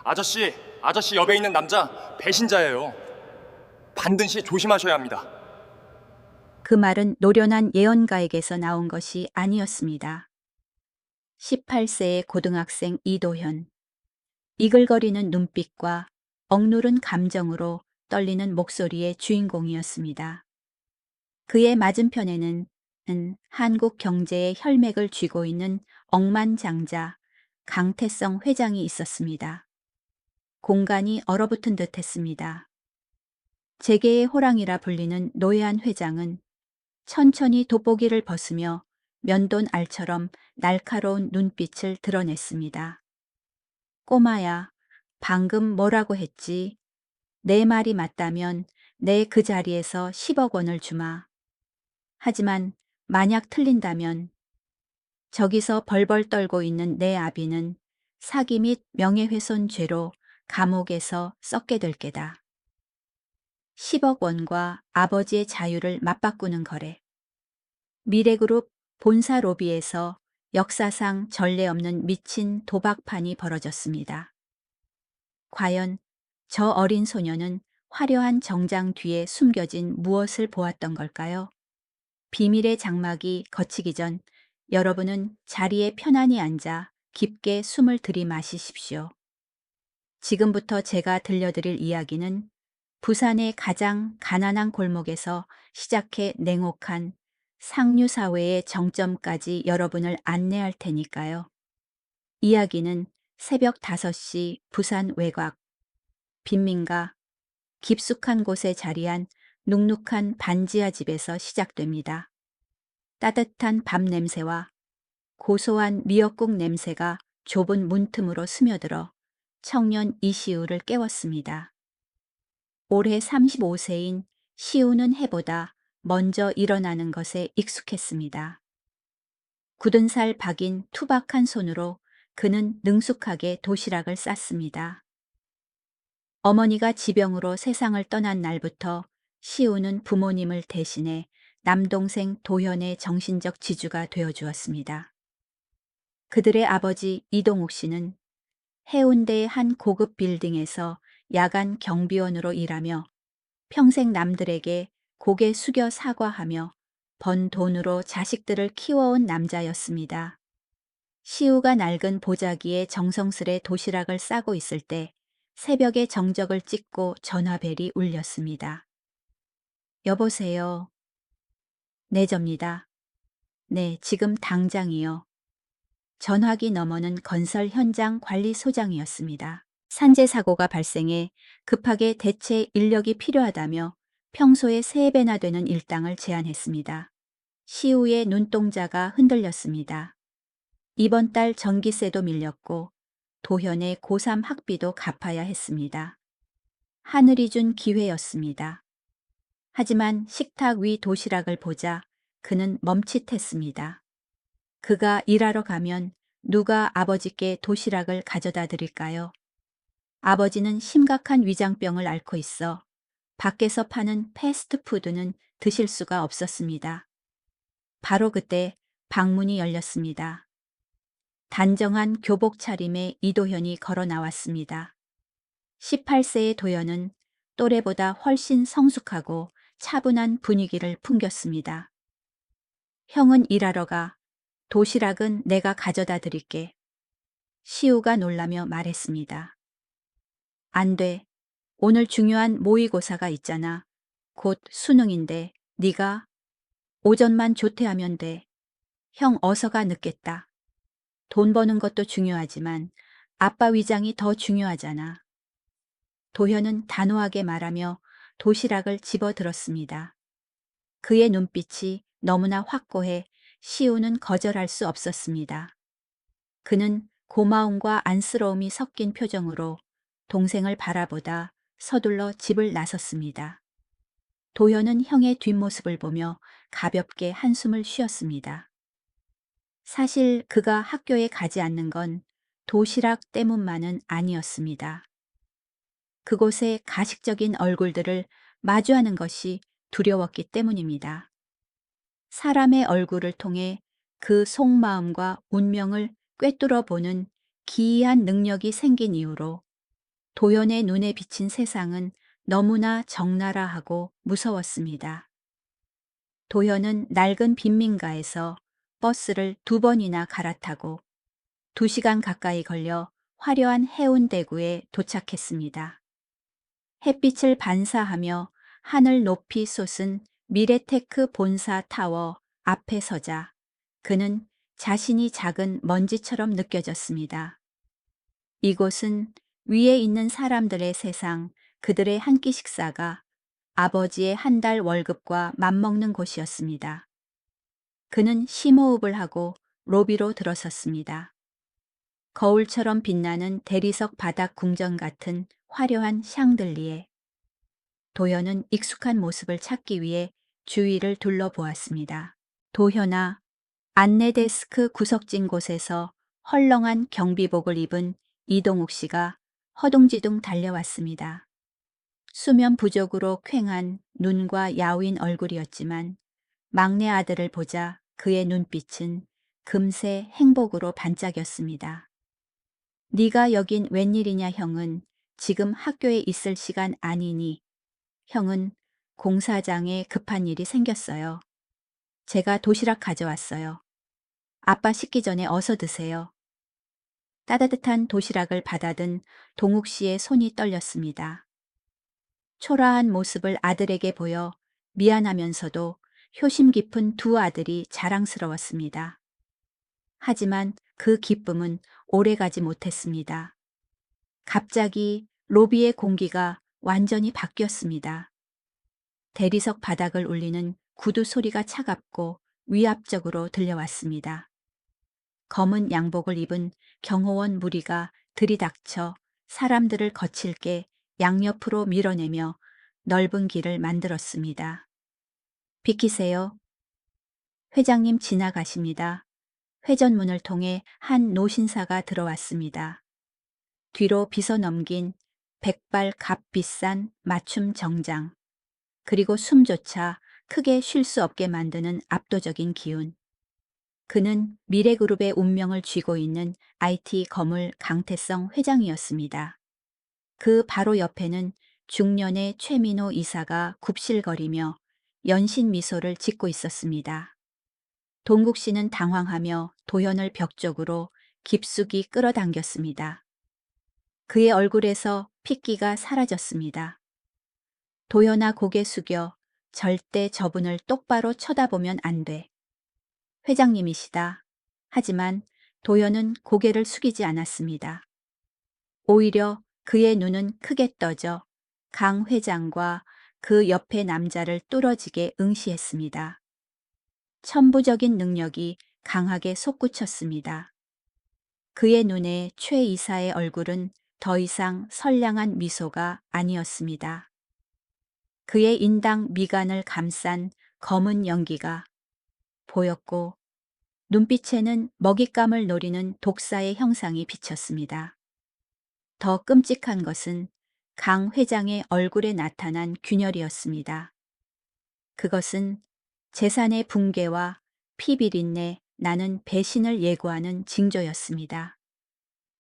아저씨 옆에 있는 남자 배신자예요. 반드시 조심하셔야 합니다. 그 말은 노련한 예언가에게서 나온 것이 아니었습니다. 18세의 고등학생 이도현. 이글거리는 눈빛과 억누른 감정으로 떨리는 목소리의 주인공이었습니다. 그의 맞은편에는 한국 경제의 혈맥을 쥐고 있는 억만장자 강태성 회장이 있었습니다. 공간이 얼어붙은 듯했습니다. 재계의 호랑이라 불리는 노회한 회장은 천천히 돋보기를 벗으며 면돈 알처럼 날카로운 눈빛을 드러냈습니다. 꼬마야, 방금 뭐라고 했지? 내 말이 맞다면 내 그 자리에서 10억 원을 주마. 하지만 만약 틀린다면 저기서 벌벌 떨고 있는 내 아비는 사기 및 명예훼손 죄로 감옥에서 썩게 될 게다. 10억 원과 아버지의 자유를 맞바꾸는 거래. 미래그룹 본사 로비에서 역사상 전례 없는 미친 도박판이 벌어졌습니다. 과연 저 어린 소녀는 화려한 정장 뒤에 숨겨진 무엇을 보았던 걸까요? 비밀의 장막이 걷히기 전 여러분은 자리에 편안히 앉아 깊게 숨을 들이마시십시오. 지금부터 제가 들려드릴 이야기는 부산의 가장 가난한 골목에서 시작해 냉혹한 상류사회의 정점까지 여러분을 안내할 테니까요. 이야기는 새벽 5시 부산 외곽, 빈민가, 깊숙한 곳에 자리한 눅눅한 반지하 집에서 시작됩니다. 따뜻한 밥 냄새와 고소한 미역국 냄새가 좁은 문틈으로 스며들어 청년 이시우를 깨웠습니다. 올해 35세인 시우는 해보다 먼저 일어나는 것에 익숙했습니다. 굳은 살 박인 투박한 손으로 그는 능숙하게 도시락을 쌌습니다. 어머니가 지병으로 세상을 떠난 날부터 시우는 부모님을 대신해 남동생 도현의 정신적 지주가 되어주었습니다. 그들의 아버지 이동욱 씨는 해운대의 한 고급 빌딩에서 야간 경비원으로 일하며 평생 남들에게 고개 숙여 사과하며 번 돈으로 자식들을 키워온 남자였습니다. 시우가 낡은 보자기에 정성스레 도시락을 싸고 있을 때 새벽에 정적을 찍고 전화벨이 울렸습니다. 여보세요. 네, 접니다. 네, 지금 당장이요. 전화기 너머는 건설 현장 관리소장이었습니다. 산재 사고가 발생해 급하게 대체 인력이 필요하다며 평소의 3배나 되는 일당을 제안했습니다. 시우의 눈동자가 흔들렸습니다. 이번 달 전기세도 밀렸고 도현의 고3 학비도 갚아야 했습니다. 하늘이 준 기회였습니다. 하지만 식탁 위 도시락을 보자 그는 멈칫했습니다. 그가 일하러 가면 누가 아버지께 도시락을 가져다 드릴까요? 아버지는 심각한 위장병을 앓고 있어 밖에서 파는 패스트푸드는 드실 수가 없었습니다. 바로 그때 방문이 열렸습니다. 단정한 교복 차림의 이도현이 걸어 나왔습니다. 18세의 도현은 또래보다 훨씬 성숙하고 차분한 분위기를 풍겼습니다. 형은 일하러 가. 도시락은 내가 가져다 드릴게. 시우가 놀라며 말했습니다. 안 돼. 오늘 중요한 모의고사가 있잖아. 곧 수능인데 네가 오전만 조퇴하면 돼. 형 어서가 늦겠다. 돈 버는 것도 중요하지만 아빠 위장이 더 중요하잖아. 도현은 단호하게 말하며 도시락을 집어들었습니다. 그의 눈빛이 너무나 확고해 시우는 거절할 수 없었습니다. 그는 고마움과 안쓰러움이 섞인 표정으로 동생을 바라보다 서둘러 집을 나섰습니다. 도현은 형의 뒷모습을 보며 가볍게 한숨을 쉬었습니다. 사실 그가 학교에 가지 않는 건 도시락 때문만은 아니었습니다. 그곳의 가식적인 얼굴들을 마주하는 것이 두려웠기 때문입니다. 사람의 얼굴을 통해 그 속마음과 운명을 꿰뚫어 보는 기이한 능력이 생긴 이후로 도연의 눈에 비친 세상은 너무나 적나라하고 무서웠습니다. 도연은 낡은 빈민가에서 버스를 2번이나 갈아타고 2시간 가까이 걸려 화려한 해운대구에 도착했습니다. 햇빛을 반사하며 하늘 높이 솟은 미래테크 본사 타워 앞에 서자 그는 자신이 작은 먼지처럼 느껴졌습니다. 이곳은 위에 있는 사람들의 세상, 그들의 한 끼 식사가 아버지의 한 달 월급과 맞먹는 곳이었습니다. 그는 심호흡을 하고 로비로 들어섰습니다. 거울처럼 빛나는 대리석 바닥 궁전 같은 화려한 샹들리에. 도현은 익숙한 모습을 찾기 위해 주위를 둘러보았습니다. 도현아, 안내데스크 구석진 곳에서 헐렁한 경비복을 입은 이동욱 씨가 허둥지둥 달려왔습니다. 수면 부족으로 퀭한 눈과 야윈 얼굴이었지만 막내 아들을 보자 그의 눈빛은 금세 행복으로 반짝였습니다. 네가 여긴 웬일이냐 형은 지금 학교에 있을 시간 아니니. 형은 공사장에 급한 일이 생겼어요. 제가 도시락 가져왔어요. 아빠 식기 전에 어서 드세요. 따뜻한 도시락을 받아든 동욱 씨의 손이 떨렸습니다. 초라한 모습을 아들에게 보여 미안하면서도 효심 깊은 2 아들이 자랑스러웠습니다. 하지만 그 기쁨은 오래가지 못했습니다. 갑자기 로비의 공기가 완전히 바뀌었습니다. 대리석 바닥을 울리는 구두 소리가 차갑고 위압적으로 들려왔습니다. 검은 양복을 입은 경호원 무리가 들이닥쳐 사람들을 거칠게 양옆으로 밀어내며 넓은 길을 만들었습니다. 비키세요. 회장님 지나가십니다. 회전문을 통해 한 노신사가 들어왔습니다. 뒤로 빗어 넘긴 백발 값비싼 맞춤 정장, 그리고 숨조차 크게 쉴 수 없게 만드는 압도적인 기운. 그는 미래그룹의 운명을 쥐고 있는 IT 거물 강태성 회장이었습니다. 그 바로 옆에는 중년의 최민호 이사가 굽실거리며 연신 미소를 짓고 있었습니다. 동국 씨는 당황하며 도현을 벽 쪽으로 깊숙이 끌어당겼습니다. 그의 얼굴에서 핏기가 사라졌습니다. 도현아 고개 숙여 절대 저분을 똑바로 쳐다보면 안 돼. 회장님이시다. 하지만 도현은 고개를 숙이지 않았습니다. 오히려 그의 눈은 크게 떠져 강 회장과 그 옆의 남자를 뚫어지게 응시했습니다. 천부적인 능력이 강하게 솟구쳤습니다. 그의 눈에 최 이사의 얼굴은 더 이상 선량한 미소가 아니었습니다. 그의 인당 미간을 감싼 검은 연기가 보였고 눈빛에는 먹잇감을 노리는 독사의 형상이 비쳤습니다. 더 끔찍한 것은 강 회장의 얼굴에 나타난 균열이었습니다. 그것은 재산의 붕괴와 피비린내 나는 배신을 예고하는 징조였습니다.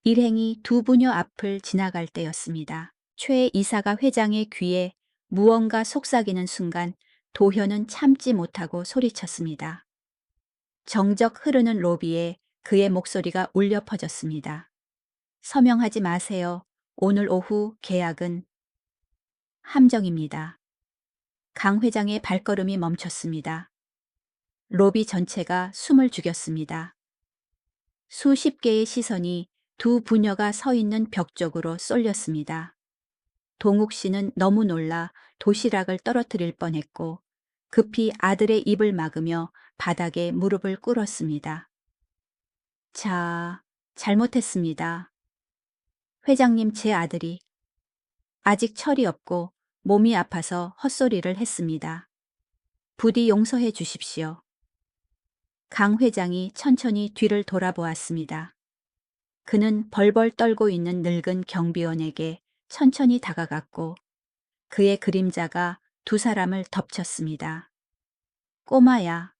일행이 2 부녀 앞을 지나갈 때였습니다. 최 이사가 회장의 귀에 무언가 속삭이는 순간 도현은 참지 못하고 소리쳤습니다. 정적 흐르는 로비에 그의 목소리가 울려 퍼졌습니다. 서명하지 마세요. 오늘 오후 계약은 함정입니다. 강 회장의 발걸음이 멈췄습니다. 로비 전체가 숨을 죽였습니다. 수십 개의 시선이 2 부녀가 서 있는 벽 쪽으로 쏠렸습니다. 동욱 씨는 너무 놀라 도시락을 떨어뜨릴 뻔했고 급히 아들의 입을 막으며 바닥에 무릎을 꿇었습니다. 자, 잘못했습니다. 회장님, 제 아들이 아직 철이 없고 몸이 아파서 헛소리를 했습니다. 부디 용서해 주십시오. 강 회장이 천천히 뒤를 돌아보았습니다. 그는 벌벌 떨고 있는 늙은 경비원에게 천천히 다가갔고 그의 그림자가 2 사람을 덮쳤습니다. 꼬마야.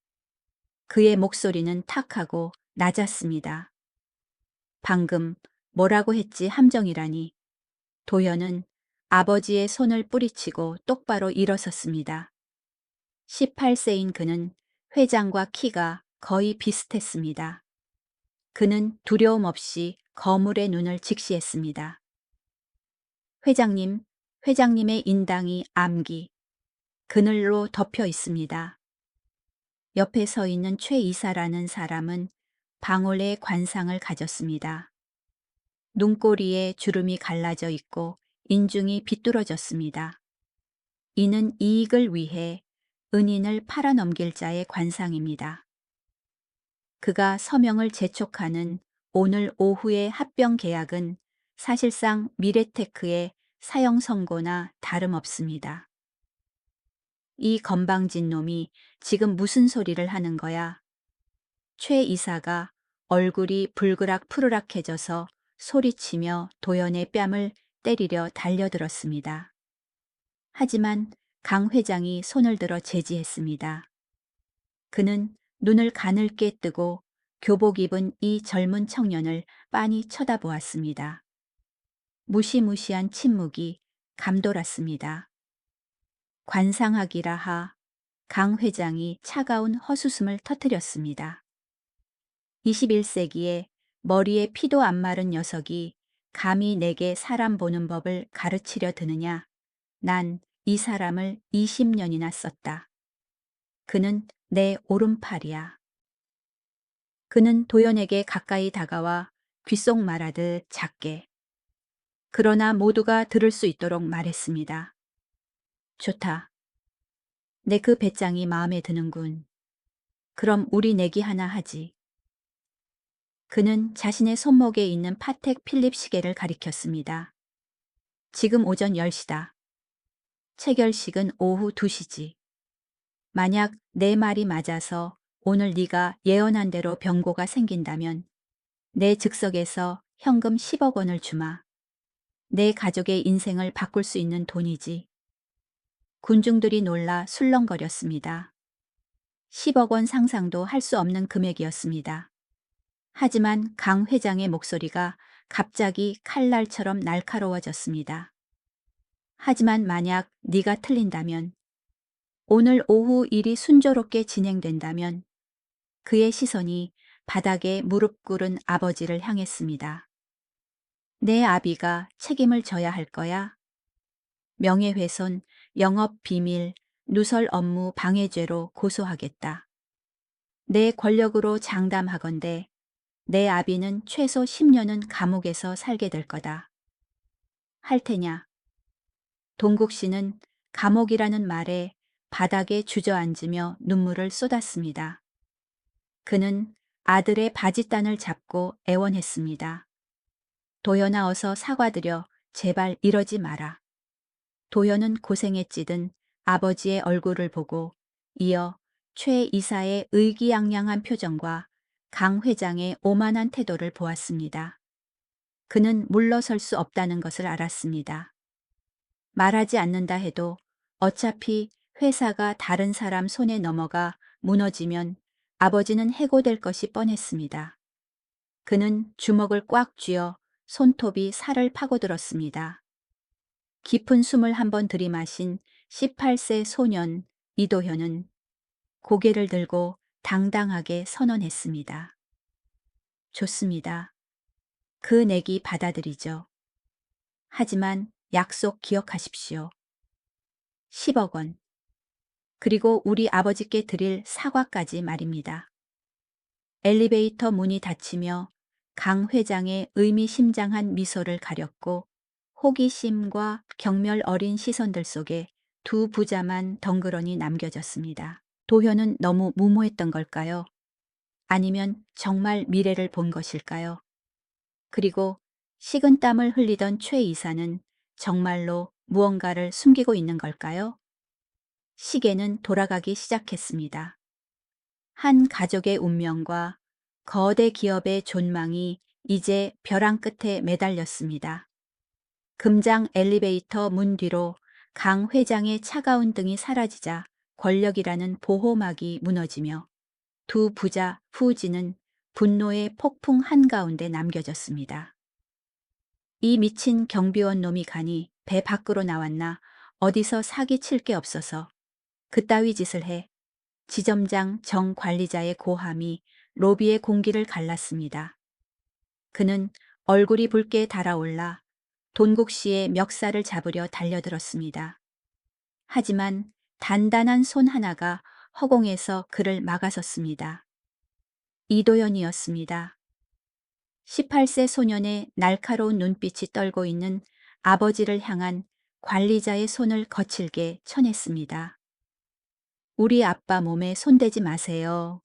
그의 목소리는 탁하고 낮았습니다. 방금 뭐라고 했지 함정이라니. 도현은 아버지의 손을 뿌리치고 똑바로 일어섰습니다. 18세인 그는 회장과 키가 거의 비슷했습니다. 그는 두려움 없이 거물의 눈을 직시했습니다. 회장님, 회장님의 인당이 암기, 그늘로 덮여 있습니다. 옆에 서 있는 최 이사라는 사람은 방울의 관상을 가졌습니다. 눈꼬리에 주름이 갈라져 있고 인중이 비뚤어졌습니다. 이는 이익을 위해 은인을 팔아넘길 자의 관상입니다. 그가 서명을 재촉하는 오늘 오후의 합병 계약은 사실상 미래테크의 사형 선고나 다름없습니다. 이 건방진 놈이 지금 무슨 소리를 하는 거야? 최 이사가 얼굴이 불그락 푸르락해져서 소리치며 도연의 뺨을 때리려 달려들었습니다. 하지만 강 회장이 손을 들어 제지했습니다. 그는 눈을 가늘게 뜨고 교복 입은 이 젊은 청년을 빤히 쳐다보았습니다. 무시무시한 침묵이 감돌았습니다. 관상학이라 하, 강 회장이 차가운 헛웃음을 터뜨렸습니다. 21세기에 머리에 피도 안 마른 녀석이 감히 내게 사람 보는 법을 가르치려 드느냐. 난 이 사람을 20년이나 썼다. 그는 내 오른팔이야. 그는 도연에게 가까이 다가와 귓속 말하듯 작게, 그러나 모두가 들을 수 있도록 말했습니다. 좋다. 내 그 배짱이 마음에 드는군. 그럼 우리 내기 하나 하지. 그는 자신의 손목에 있는 파텍 필립 시계를 가리켰습니다. 지금 오전 10시다. 체결식은 오후 2시지. 만약 내 말이 맞아서 오늘 네가 예언한 대로 병고가 생긴다면 내 즉석에서 현금 10억 원을 주마. 내 가족의 인생을 바꿀 수 있는 돈이지. 군중들이 놀라 술렁거렸습니다. 10억 원 상상도 할 수 없는 금액이었습니다. 하지만 강 회장의 목소리가 갑자기 칼날처럼 날카로워졌습니다. 하지만 만약 네가 틀린다면, 오늘 오후 일이 순조롭게 진행된다면 그의 시선이 바닥에 무릎 꿇은 아버지를 향했습니다. 내 아비가 책임을 져야 할 거야. 명예훼손, 영업비밀, 누설 업무 방해죄로 고소하겠다. 내 권력으로 장담하건대 내 아비는 최소 10년은 감옥에서 살게 될 거다. 할 테냐? 동국 씨는 감옥이라는 말에 바닥에 주저앉으며 눈물을 쏟았습니다. 그는 아들의 바짓단을 잡고 애원했습니다. 도연아, 어서 사과드려. 제발 이러지 마라. 도연은 고생에 찌든 아버지의 얼굴을 보고 이어 최 이사의 의기양양한 표정과 강 회장의 오만한 태도를 보았습니다. 그는 물러설 수 없다는 것을 알았습니다. 말하지 않는다 해도 어차피 회사가 다른 사람 손에 넘어가 무너지면 아버지는 해고될 것이 뻔했습니다. 그는 주먹을 꽉 쥐어 손톱이 살을 파고들었습니다. 깊은 숨을 한번 들이마신 18세 소년 이도현은 고개를 들고 당당하게 선언했습니다. 좋습니다. 그 내기 받아들이죠. 하지만 약속 기억하십시오. 10억 원. 그리고 우리 아버지께 드릴 사과까지 말입니다. 엘리베이터 문이 닫히며 강 회장의 의미심장한 미소를 가렸고 호기심과 경멸 어린 시선들 속에 두 부자만 덩그러니 남겨졌습니다. 도현은 너무 무모했던 걸까요? 아니면 정말 미래를 본 것일까요? 그리고 식은땀을 흘리던 최 이사는 정말로 무언가를 숨기고 있는 걸까요? 시계는 돌아가기 시작했습니다. 한 가족의 운명과 거대 기업의 존망이 이제 벼랑 끝에 매달렸습니다. 금장 엘리베이터 문 뒤로 강 회장의 차가운 등이 사라지자 권력이라는 보호막이 무너지며 두 부자 후지는 분노의 폭풍 한가운데 남겨졌습니다. 이 미친 경비원 놈이 가니 배 밖으로 나왔나 어디서 사기 칠 게 없어서 그따위 짓을 해. 지점장 정 관리자의 고함이 로비의 공기를 갈랐습니다. 그는 얼굴이 붉게 달아올라 돈국 씨의 멱살을 잡으려 달려들었습니다. 하지만 단단한 손 하나가 허공에서 그를 막아섰습니다. 이도연이었습니다. 18세 소년의 날카로운 눈빛이 떨고 있는 아버지를 향한 관리자의 손을 거칠게 쳐냈습니다. 우리 아빠 몸에 손대지 마세요.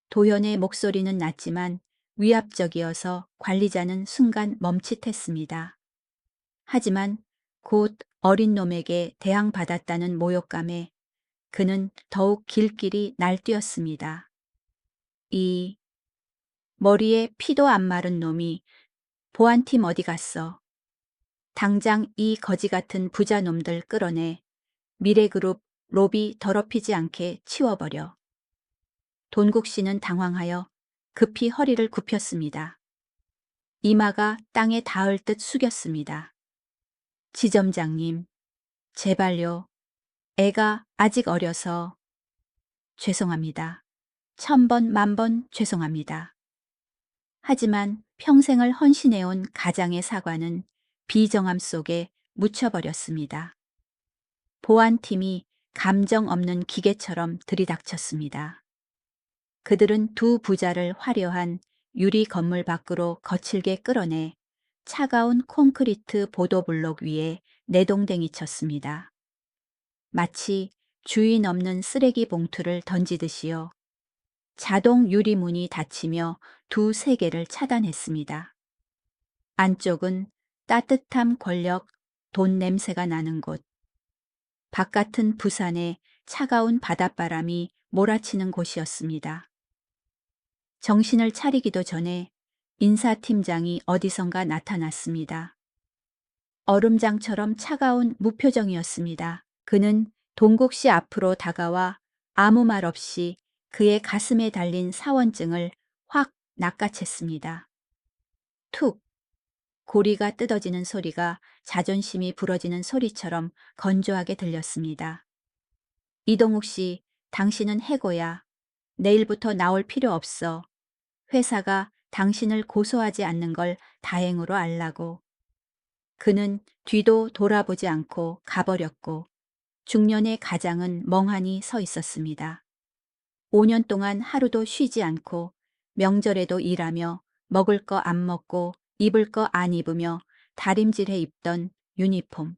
도연의 목소리는 낮지만 위압적이어서 관리자는 순간 멈칫했습니다. 하지만 곧 어린 놈에게 대항받았다는 모욕감에 그는 더욱 길길이 날뛰었습니다. 이 머리에 피도 안 마른 놈이 보안팀 어디 갔어? 당장 이 거지 같은 부자 놈들 끌어내 미래그룹 로비 더럽히지 않게 치워버려. 돈국 씨는 당황하여 급히 허리를 굽혔습니다. 이마가 땅에 닿을 듯 숙였습니다. 지점장님, 제발요. 애가 아직 어려서. 죄송합니다. 1000번 만번 죄송합니다. 하지만 평생을 헌신해온 가장의 사과는 비정함 속에 묻혀버렸습니다. 보안팀이 감정 없는 기계처럼 들이닥쳤습니다. 그들은 두 부자를 화려한 유리 건물 밖으로 거칠게 끌어내 차가운 콘크리트 보도블록 위에 내동댕이 쳤습니다. 마치 주인 없는 쓰레기 봉투를 던지듯이요. 자동 유리문이 닫히며 두 세계를 차단했습니다. 안쪽은 따뜻함, 권력, 돈 냄새가 나는 곳. 바깥은 부산의 차가운 바닷바람이 몰아치는 곳이었습니다. 정신을 차리기도 전에 인사팀장이 어디선가 나타났습니다. 얼음장처럼 차가운 무표정이었습니다. 그는 동국 씨 앞으로 다가와 아무 말 없이 그의 가슴에 달린 사원증을 확 낚아챘습니다. 툭! 고리가 뜯어지는 소리가 자존심이 부러지는 소리처럼 건조하게 들렸습니다. 이동욱 씨, 당신은 해고야. 내일부터 나올 필요 없어. 회사가 당신을 고소하지 않는 걸 다행으로 알라고. 그는 뒤도 돌아보지 않고 가버렸고 중년의 가장은 멍하니 서 있었습니다. 5년 동안 하루도 쉬지 않고 명절에도 일하며 먹을 거 안 먹고 입을 거 안 입으며 다림질해 입던 유니폼.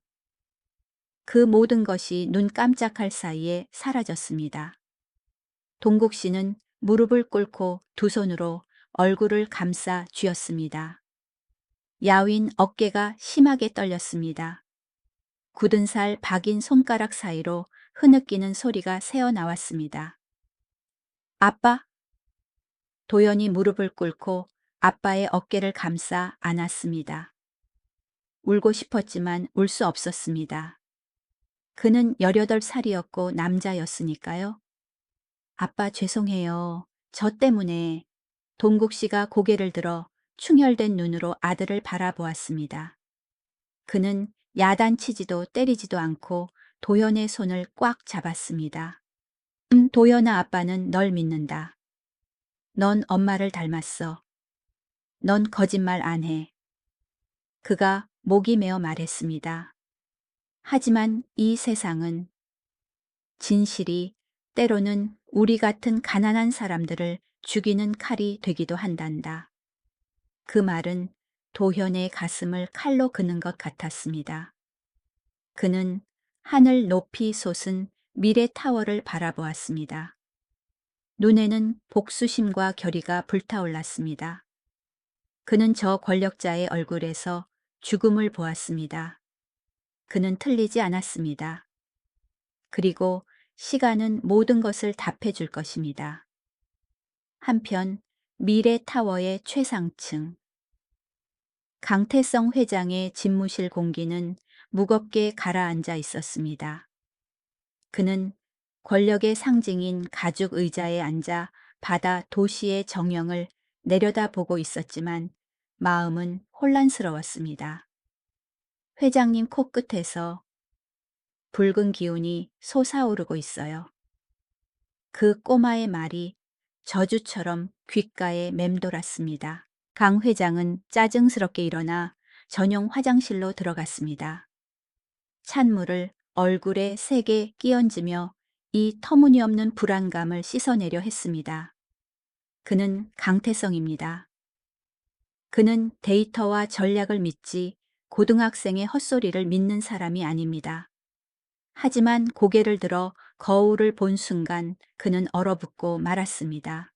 그 모든 것이 눈 깜짝할 사이에 사라졌습니다. 동국 씨는 무릎을 꿇고 두 손으로 얼굴을 감싸 쥐었습니다. 야윈 어깨가 심하게 떨렸습니다. 굳은 살 박인 손가락 사이로 흐느끼는 소리가 새어나왔습니다. 아빠? 도연이 무릎을 꿇고 아빠의 어깨를 감싸 안았습니다. 울고 싶었지만 울 수 없었습니다. 그는 18살이었고 남자였으니까요. 아빠 죄송해요. 저 때문에. 동국 씨가 고개를 들어 충혈된 눈으로 아들을 바라보았습니다. 그는 야단치지도 때리지도 않고 도연의 손을 꽉 잡았습니다. 도연아, 아빠는 널 믿는다. 넌 엄마를 닮았어. 넌 거짓말 안 해. 그가 목이 메어 말했습니다. 하지만 이 세상은 진실이 때로는 우리 같은 가난한 사람들을 죽이는 칼이 되기도 한단다. 그 말은 도현의 가슴을 칼로 그는 것 같았습니다. 그는 하늘 높이 솟은 미래타워를 바라보았습니다. 눈에는 복수심과 결의가 불타올랐습니다. 그는 저 권력자의 얼굴에서 죽음을 보았습니다. 그는 틀리지 않았습니다. 그리고 시간은 모든 것을 답해줄 것입니다. 한편 미래타워의 최상층. 강태성 회장의 집무실 공기는 무겁게 가라앉아 있었습니다. 그는 권력의 상징인 가죽 의자에 앉아 바다 도시의 정형을 내려다보고 있었지만 마음은 혼란스러웠습니다. 회장님 코끝에서 붉은 기운이 솟아오르고 있어요. 그 꼬마의 말이 저주처럼 귓가에 맴돌았습니다. 강 회장은 짜증스럽게 일어나 전용 화장실로 들어갔습니다. 찬물을 얼굴에 세게 끼얹으며 이 터무니없는 불안감을 씻어내려 했습니다. 그는 강태성입니다. 그는 데이터와 전략을 믿지 고등학생의 헛소리를 믿는 사람이 아닙니다. 하지만 고개를 들어 거울을 본 순간 그는 얼어붙고 말았습니다.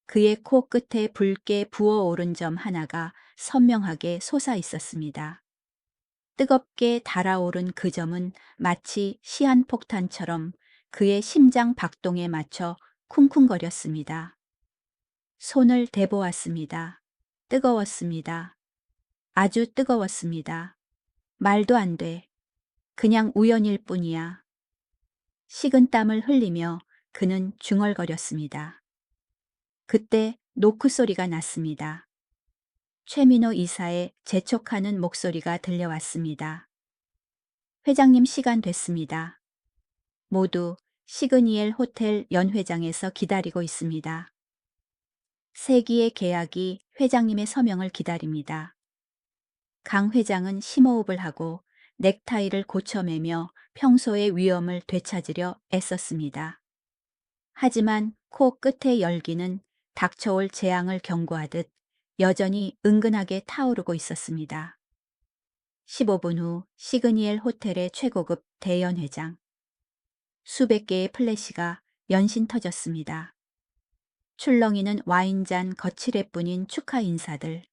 그의 코끝에 붉게 부어오른 점 하나가 선명하게 솟아 있었습니다. 뜨겁게 달아오른 그 점은 마치 시한폭탄처럼 그의 심장 박동에 맞춰 쿵쿵거렸습니다. 손을 대보았습니다. 뜨거웠습니다. 아주 뜨거웠습니다. 말도 안 돼. 그냥 우연일 뿐이야. 식은 땀을 흘리며 그는 중얼거렸습니다. 그때 노크 소리가 났습니다. 최민호 이사의 재촉하는 목소리가 들려왔습니다. 회장님 시간 됐습니다. 모두 시그니엘 호텔 연회장에서 기다리고 있습니다. 세기의 계약이 회장님의 서명을 기다립니다. 강 회장은 심호흡을 하고 넥타이를 고쳐매며 평소의 위엄을 되찾으려 애썼습니다. 하지만 코 끝의 열기는 닥쳐올 재앙을 경고하듯 여전히 은근하게 타오르고 있었습니다. 15분 후 시그니엘 호텔의 최고급 대연회장. 수백 개의 플래시가 연신 터졌습니다. 출렁이는 와인잔 거칠애뿐인 축하 인사들.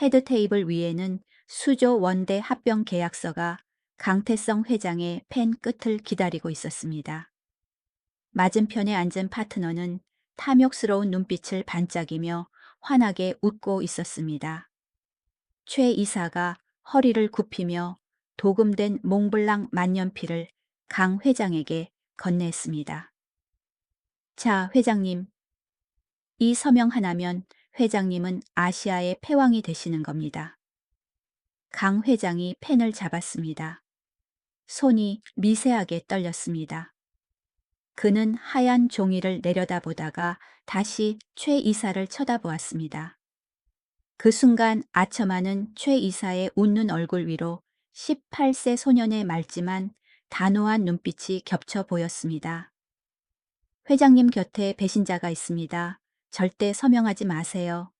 헤드 테이블 위에는 수조 원대 합병 계약서가 강태성 회장의 펜 끝을 기다리고 있었습니다. 맞은편에 앉은 파트너는 탐욕스러운 눈빛을 반짝이며 환하게 웃고 있었습니다. 최 이사가 허리를 굽히며 도금된 몽블랑 만년필을 강 회장에게 건넸습니다. 자, 회장님. 이 서명 하나면 회장님은 아시아의 패왕이 되시는 겁니다. 강 회장이 펜을 잡았습니다. 손이 미세하게 떨렸습니다. 그는 하얀 종이를 내려다보다가 다시 최 이사를 쳐다보았습니다. 그 순간 아첨하는 최 이사의 웃는 얼굴 위로 18세 소년의 맑지만 단호한 눈빛이 겹쳐 보였습니다. 회장님 곁에 배신자가 있습니다. 절대 서명하지 마세요.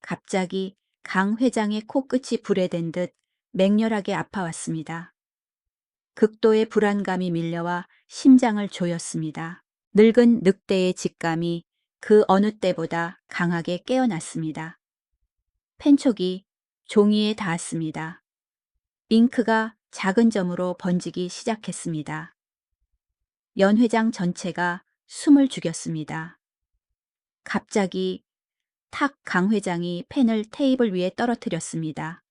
갑자기 강 회장의 코끝이 불에 댄 듯 맹렬하게 아파왔습니다. 극도의 불안감이 밀려와 심장을 조였습니다. 늙은 늑대의 직감이 그 어느 때보다 강하게 깨어났습니다. 펜촉이 종이에 닿았습니다. 잉크가 작은 점으로 번지기 시작했습니다. 연 회장 전체가 숨을 죽였습니다. 갑자기 탁 강 회장이 펜을 테이블 위에 떨어뜨렸습니다.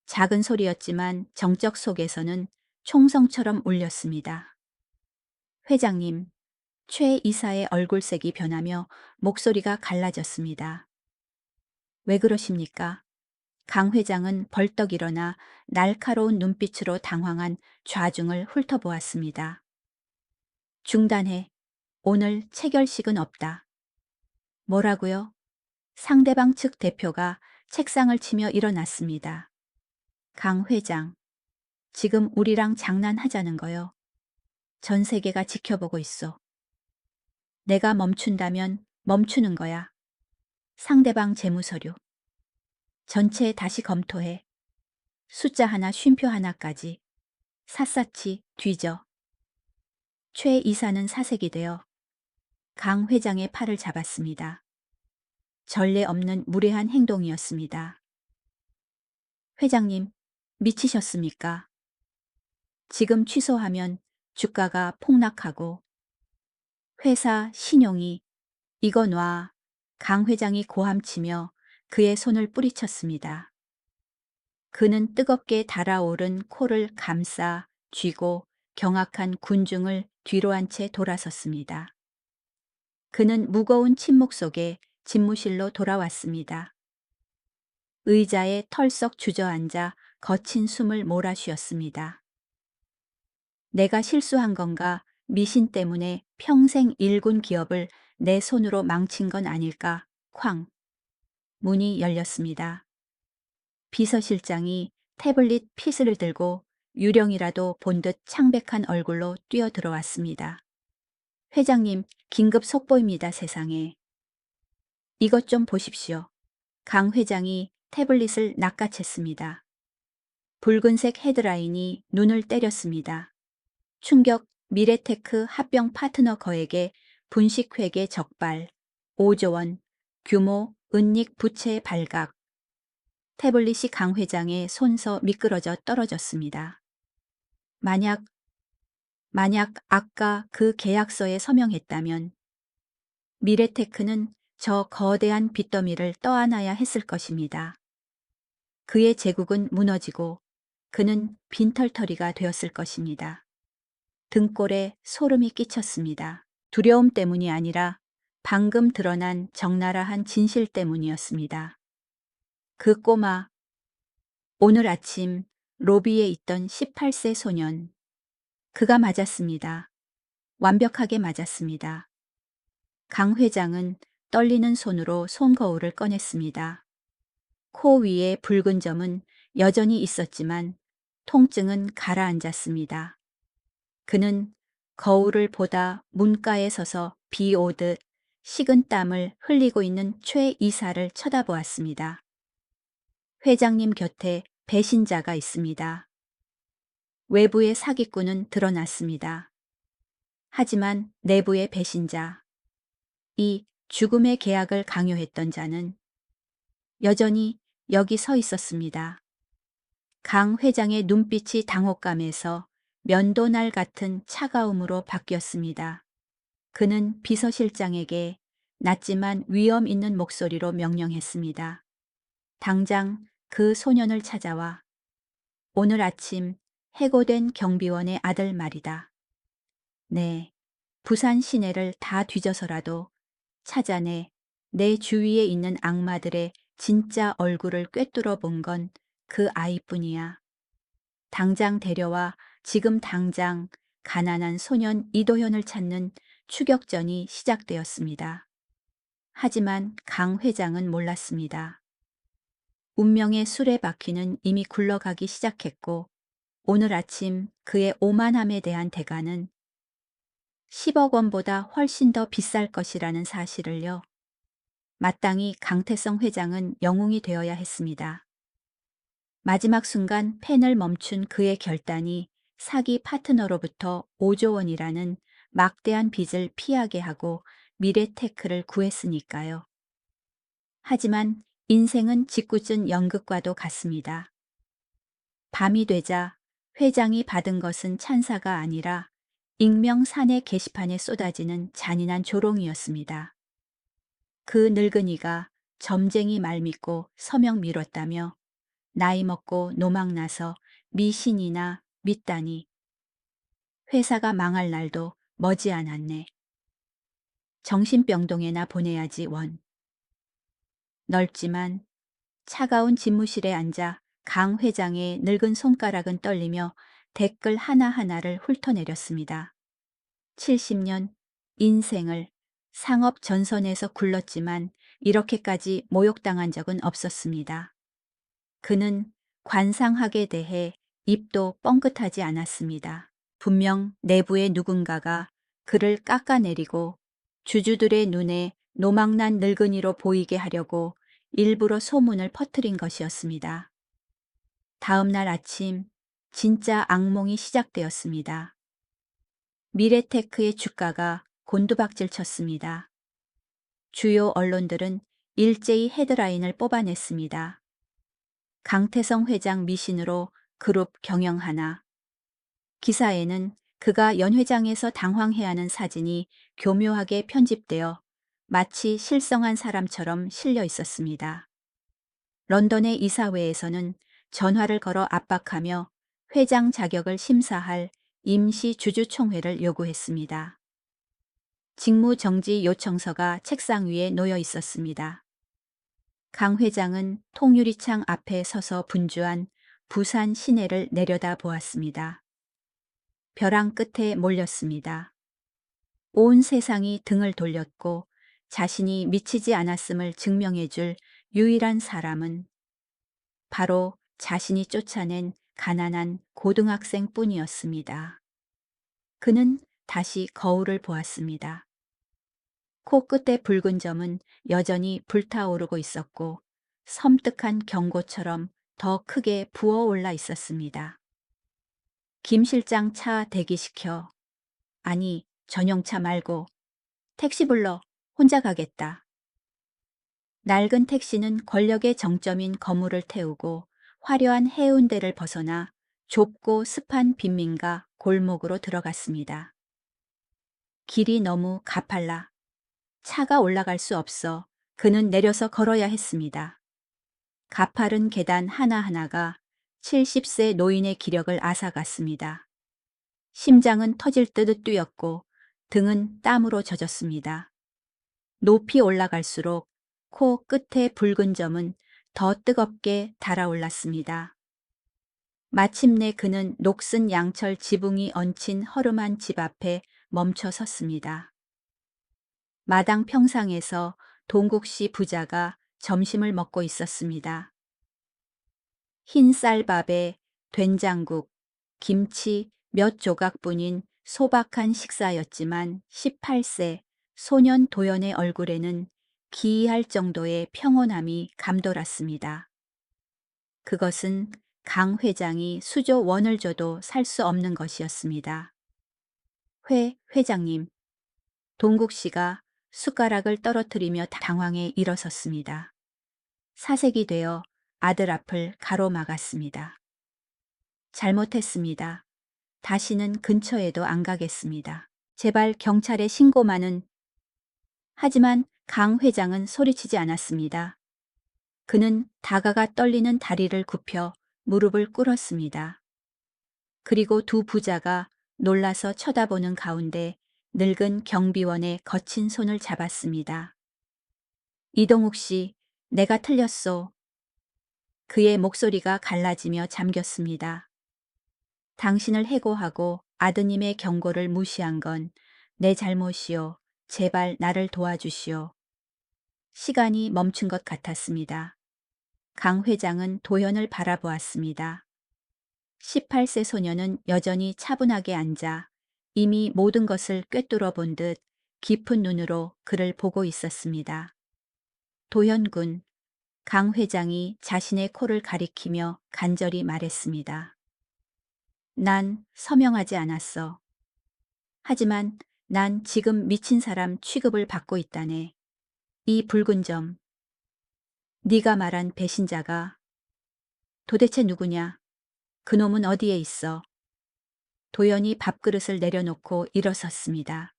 작은 소리였지만 정적 속에서는 총성처럼 울렸습니다. 회장님, 최 이사의 얼굴색이 변하며 목소리가 갈라졌습니다. 왜 그러십니까? 강 회장은 벌떡 일어나 날카로운 눈빛으로 당황한 좌중을 훑어보았습니다. 중단해. 오늘 체결식은 없다. 뭐라고요? 상대방 측 대표가 책상을 치며 일어났습니다. 강 회장, 지금 우리랑 장난하자는 거요. 전 세계가 지켜보고 있어. 내가 멈춘다면 멈추는 거야. 상대방 재무서류. 전체 다시 검토해. 숫자 하나, 쉼표 하나까지. 샅샅이 뒤져. 최 이사는 사색이 되어 강 회장의 팔을 잡았습니다. 전례 없는 무례한 행동이었습니다. 회장님, 미치셨습니까? 지금 취소하면 주가가 폭락하고 회사 신용이 이거 놔. 강 회장이 고함치며 그의 손을 뿌리쳤습니다. 그는 뜨겁게 달아오른 코를 감싸 쥐고 경악한 군중을 뒤로 한 채 돌아섰습니다. 그는 무거운 침묵 속에 집무실로 돌아왔습니다. 의자에 털썩 주저앉아 거친 숨을 몰아쉬었습니다. 내가 실수한 건가? 미신 때문에 평생 일군 기업을 내 손으로 망친 건 아닐까? 쾅. 문이 열렸습니다. 비서실장이 태블릿 피스를 들고 유령이라도 본 듯 창백한 얼굴로 뛰어들어왔습니다. 회장님, 긴급 속보입니다, 세상에. 이것 좀 보십시오. 강 회장이 태블릿을 낚아챘습니다. 붉은색 헤드라인이 눈을 때렸습니다. 충격 미래테크 합병 파트너 거액의 분식회계 적발, 5조 원, 규모 은닉 부채 발각. 태블릿이 강 회장의 손서 미끄러져 떨어졌습니다. 만약 아까 그 계약서에 서명했다면 미래테크는 저 거대한 빚더미를 떠안아야 했을 것입니다. 그의 제국은 무너지고 그는 빈털터리가 되었을 것입니다. 등골에 소름이 끼쳤습니다. 두려움 때문이 아니라 방금 드러난 적나라한 진실 때문이었습니다. 그 꼬마, 오늘 아침 로비에 있던 18세 소년, 그가 맞았습니다. 완벽하게 맞았습니다. 강 회장은 떨리는 손으로 손거울을 꺼냈습니다. 코 위에 붉은 점은 여전히 있었지만 통증은 가라앉았습니다. 그는 거울을 보다 문가에 서서 비 오듯 식은 땀을 흘리고 있는 최 이사를 쳐다보았습니다. 회장님 곁에 배신자가 있습니다. 외부의 사기꾼은 드러났습니다. 하지만 내부의 배신자, 이 죽음의 계약을 강요했던 자는 여전히 여기 서 있었습니다. 강 회장의 눈빛이 당혹감에서 면도날 같은 차가움으로 바뀌었습니다. 그는 비서실장에게 낮지만 위험 있는 목소리로 명령했습니다. 당장 그 소년을 찾아와. 오늘 아침 해고된 경비원의 아들 말이다. 네, 부산 시내를 다 뒤져서라도 찾아내 내 주위에 있는 악마들의 진짜 얼굴을 꿰뚫어 본 건 그 아이뿐이야. 당장 데려와 지금 당장 가난한 소년 이도현을 찾는 추격전이 시작되었습니다. 하지만 강 회장은 몰랐습니다. 운명의 수레바퀴는 이미 굴러가기 시작했고 오늘 아침 그의 오만함에 대한 대가는 10억 원보다 훨씬 더 비쌀 것이라는 사실을요. 마땅히 강태성 회장은 영웅이 되어야 했습니다. 마지막 순간 펜을 멈춘 그의 결단이 사기 파트너로부터 5조 원이라는 막대한 빚을 피하게 하고 미래테크를 구했으니까요. 하지만 인생은 짓궂은 연극과도 같습니다. 밤이 되자 회장이 받은 것은 찬사가 아니라 익명 사내 게시판에 쏟아지는 잔인한 조롱이었습니다. 그 늙은이가 점쟁이 말 믿고 서명 미뤘다며 나이 먹고 노망나서 미신이나 믿다니. 회사가 망할 날도 머지않았네. 정신병동에나 보내야지 원. 넓지만 차가운 집무실에 앉아 강 회장의 늙은 손가락은 떨리며 댓글 하나하나를 훑어내렸습니다. 70년 인생을 상업 전선에서 굴렀지만 이렇게까지 모욕당한 적은 없었습니다. 그는 관상학에 대해 입도 뻥끗하지 않았습니다. 분명 내부의 누군가가 그를 깎아내리고 주주들의 눈에 노망난 늙은이로 보이게 하려고 일부러 소문을 퍼뜨린 것이었습니다. 다음 날 아침 진짜 악몽이 시작되었습니다. 미래테크의 주가가 곤두박질 쳤습니다. 주요 언론들은 일제히 헤드라인을 뽑아냈습니다. 강태성 회장 미신으로 그룹 경영하나. 기사에는 그가 연회장에서 당황해하는 사진이 교묘하게 편집되어 마치 실성한 사람처럼 실려 있었습니다. 런던의 이사회에서는 전화를 걸어 압박하며 회장 자격을 심사할 임시 주주총회를 요구했습니다. 직무정지 요청서가 책상 위에 놓여 있었습니다. 강 회장은 통유리창 앞에 서서 분주한 부산 시내를 내려다 보았습니다. 벼랑 끝에 몰렸습니다. 온 세상이 등을 돌렸고 자신이 미치지 않았음을 증명해 줄 유일한 사람은 바로 자신이 쫓아낸 가난한 고등학생 뿐이었습니다. 그는 다시 거울을 보았습니다. 코끝의 붉은 점은 여전히 불타오르고 있었고 섬뜩한 경고처럼 더 크게 부어올라 있었습니다. 김 실장 차 대기시켜. 아니, 전용차 말고 택시 불러. 혼자 가겠다. 낡은 택시는 권력의 정점인 거물을 태우고 화려한 해운대를 벗어나 좁고 습한 빈민가 골목으로 들어갔습니다. 길이 너무 가팔라. 차가 올라갈 수 없어 그는 내려서 걸어야 했습니다. 가파른 계단 하나하나가 70세 노인의 기력을 앗아갔습니다. 심장은 터질 듯 뛰었고 등은 땀으로 젖었습니다. 높이 올라갈수록 코 끝의 붉은 점은 더 뜨겁게 달아올랐습니다. 마침내 그는 녹슨 양철 지붕이 얹힌 허름한 집 앞에 멈춰 섰습니다. 마당 평상에서 동국 씨 부자가 점심을 먹고 있었습니다. 흰 쌀밥에 된장국, 김치 몇 조각뿐인 소박한 식사였지만 18세 소년 도연의 얼굴에는 기이할 정도의 평온함이 감돌았습니다. 그것은 강 회장이 수조 원을 줘도 살 수 없는 것이었습니다. 회장님. 동국 씨가 숟가락을 떨어뜨리며 당황해 일어섰습니다. 사색이 되어 아들 앞을 가로막았습니다. 잘못했습니다. 다시는 근처에도 안 가겠습니다. 제발 경찰에 신고만은. 하지만 강 회장은 소리치지 않았습니다. 그는 다가가 떨리는 다리를 굽혀 무릎을 꿇었습니다. 그리고 두 부자가 놀라서 쳐다보는 가운데 늙은 경비원의 거친 손을 잡았습니다. 이동욱 씨, 내가 틀렸소. 그의 목소리가 갈라지며 잠겼습니다. 당신을 해고하고 아드님의 경고를 무시한 건 내 잘못이요. 제발 나를 도와주시오. 시간이 멈춘 것 같았습니다. 강 회장은 도연을 바라보았습니다. 18세 소녀는 여전히 차분하게 앉아 이미 모든 것을 꿰뚫어 본 듯 깊은 눈으로 그를 보고 있었습니다. 도연군, 강 회장이 자신의 코를 가리키며 간절히 말했습니다. 난 서명하지 않았어. 하지만 난 지금 미친 사람 취급을 받고 있다네. 이 붉은 점. 네가 말한 배신자가 도대체 누구냐? 그놈은 어디에 있어? 도연이 밥그릇을 내려놓고 일어섰습니다.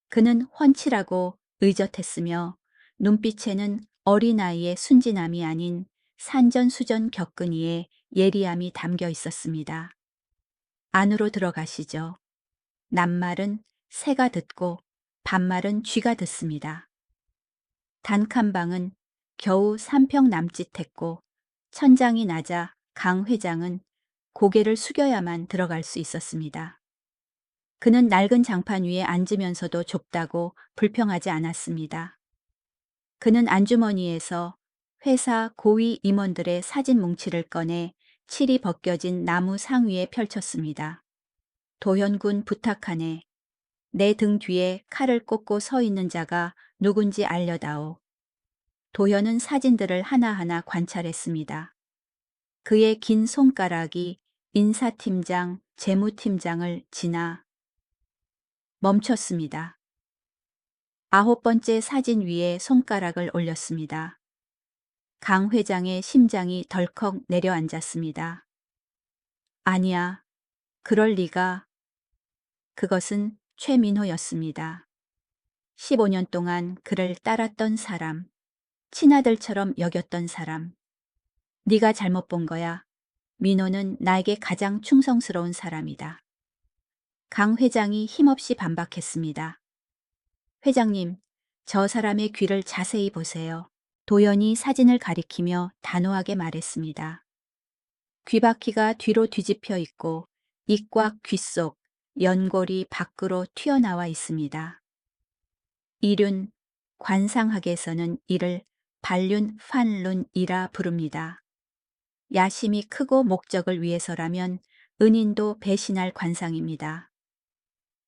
그는 훤칠하고 의젓했으며 눈빛에는 어린아이의 순진함이 아닌 산전수전 격근이의 예리함이 담겨 있었습니다. 안으로 들어가시죠. 낱말은 새가 듣고 반말은 쥐가 듣습니다. 단칸방은 겨우 3평 남짓했고 천장이 낮아 강 회장은 고개를 숙여야만 들어갈 수 있었습니다. 그는 낡은 장판 위에 앉으면서도 좁다고 불평하지 않았습니다. 그는 안주머니에서 회사 고위 임원들의 사진 뭉치를 꺼내 칠이 벗겨진 나무 상 위에 펼쳤습니다. 도현군 부탁하네. 내 등 뒤에 칼을 꽂고 서 있는 자가 누군지 알려다오. 도현은 사진들을 하나하나 관찰했습니다. 그의 긴 손가락이 인사팀장, 재무팀장을 지나 멈췄습니다. 9번째 사진 위에 손가락을 올렸습니다. 강 회장의 심장이 덜컥 내려앉았습니다. 아니야, 그럴 리가. 그것은 최민호였습니다. 15년 동안 그를 따랐던 사람, 친아들처럼 여겼던 사람. 네가 잘못 본 거야. 민호는 나에게 가장 충성스러운 사람이다. 강 회장이 힘없이 반박했습니다. 회장님, 저 사람의 귀를 자세히 보세요. 도연이 사진을 가리키며 단호하게 말했습니다. 귀바퀴가 뒤로 뒤집혀 있고 입과 귀 속 연골이 밖으로 튀어나와 있습니다. 이륜, 관상학에서는 이를 반륜, 판륜이라 부릅니다. 야심이 크고 목적을 위해서라면 은인도 배신할 관상입니다.